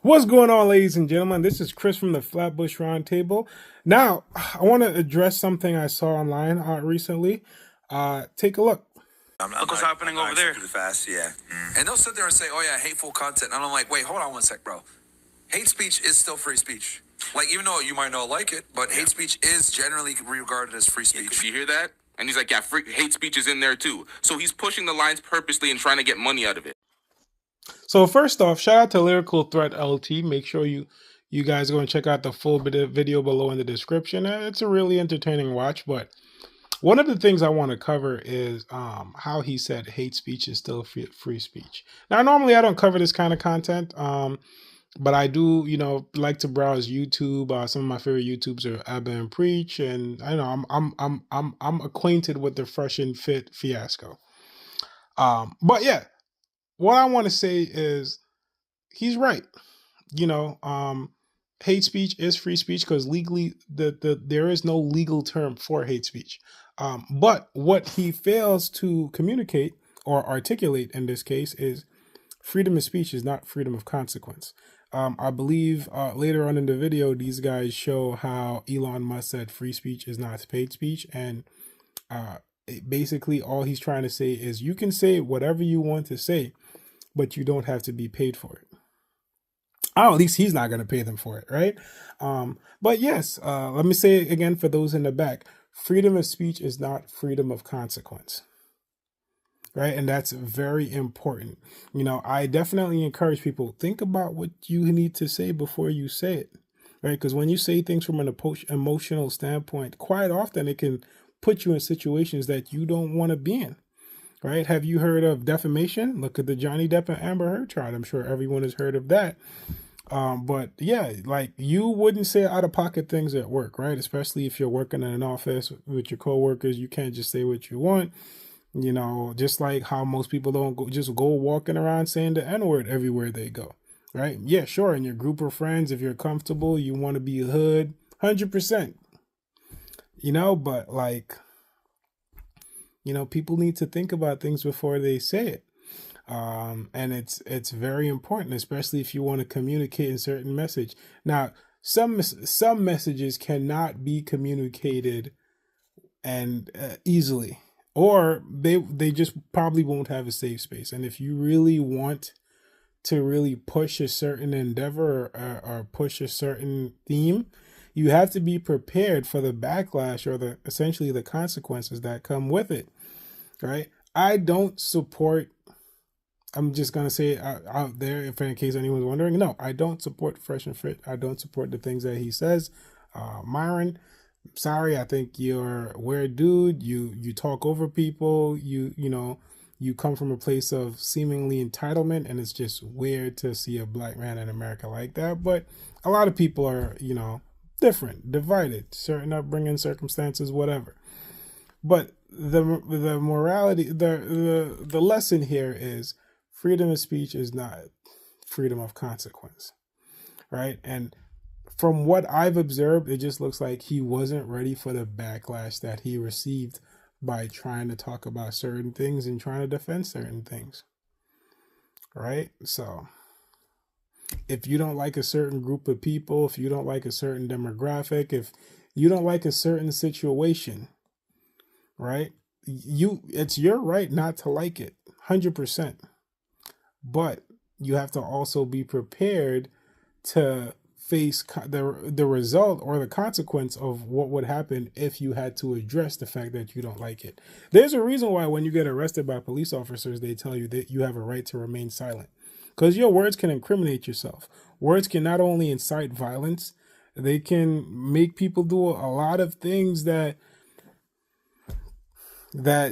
What's going on, ladies and gentlemen? This is Chris from the Flatbush Roundtable. Now, I want to address something I saw online recently. Take a look. Look what's happening over there. Too fast, yeah. And they'll sit there and say, "Oh yeah, hateful content," and I'm like, "Wait, hold on one sec, bro. Hate speech is still free speech. Like, even though you might not like it, but hate speech is generally regarded as free speech." You hear that? And he's like, yeah, hate speech is in there too. So he's pushing the lines purposely and trying to get money out of it. So first off, shout out to Lyrical Threat LT. Make sure you guys go and check out the full video below in the description. It's a really entertaining watch, but one of the things I want to cover is how he said hate speech is still free speech. Now, normally I don't cover this kind of content, but I do, like to browse YouTube. Some of my favorite YouTubers are Abba and Preach, and I know I'm acquainted with the Fresh and Fit fiasco. But yeah, what I want to say is he's right. Hate speech is free speech because legally there is no legal term for hate speech. But what he fails to communicate or articulate in this case is freedom of speech is not freedom of consequence. I believe later on in the video, these guys show how Elon Musk said free speech is not paid speech. And basically all he's trying to say is you can say whatever you want to say, but you don't have to be paid for it. Oh, at least he's not going to pay them for it, right? But yes, let me say it again for those in the back. Freedom of speech is not freedom of consequence, right? And that's very important. I definitely encourage people, think about what you need to say before you say it, right? Because when you say things from an emotional standpoint, quite often it can put you in situations that you don't want to be in, right? Have you heard of defamation? Look at the Johnny Depp and Amber Heard trial. I'm sure everyone has heard of that. But yeah, like you wouldn't say out of pocket things at work, right? Especially if you're working in an office with your coworkers, you can't just say what you want. Just like how most people don't go walking around saying the N-word everywhere they go, right? Yeah, sure. In your group of friends, if you're comfortable, you want to be hood, 100%. But like, people need to think about things before they say it. And it's very important, especially if you want to communicate a certain message. Now, some messages cannot be communicated and easily, or they just probably won't have a safe space. And if you really want to really push a certain endeavor or push a certain theme, you have to be prepared for the backlash or essentially the consequences that come with it, right? I don't support, I'm just going to say it out there if in case anyone's wondering. No, I don't support Fresh and Fit. I don't support the things that he says. Myron, sorry, I think you're a weird dude. You talk over people. You come from a place of seemingly entitlement, and it's just weird to see a black man in America like that. But a lot of people are, different, divided, certain upbringing, circumstances, whatever. But the morality, the lesson here is freedom of speech is not freedom of consequence, right? And from what I've observed, it just looks like he wasn't ready for the backlash that he received by trying to talk about certain things and trying to defend certain things, right? So if you don't like a certain group of people, if you don't like a certain demographic, if you don't like a certain situation, right? It's your right not to like it, 100%. But you have to also be prepared to face the result or the consequence of what would happen if you had to address the fact that you don't like it. There's a reason why when you get arrested by police officers, they tell you that you have a right to remain silent, because your words can incriminate yourself. Words can not only incite violence, they can make people do a lot of things that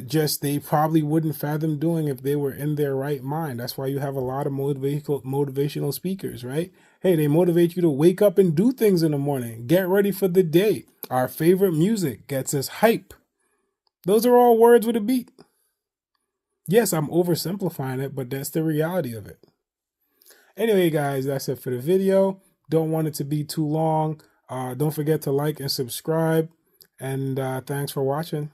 just they probably wouldn't fathom doing if they were in their right mind. That's why you have a lot of motivational speakers, right? Hey, they motivate you to wake up and do things in the morning, get ready for the day. Our favorite music gets us hype. Those are all words with a beat. Yes, I'm oversimplifying it, but that's the reality of it. Anyway, guys, that's it for the video. Don't want it to be too long. Don't forget to like and subscribe. And thanks for watching.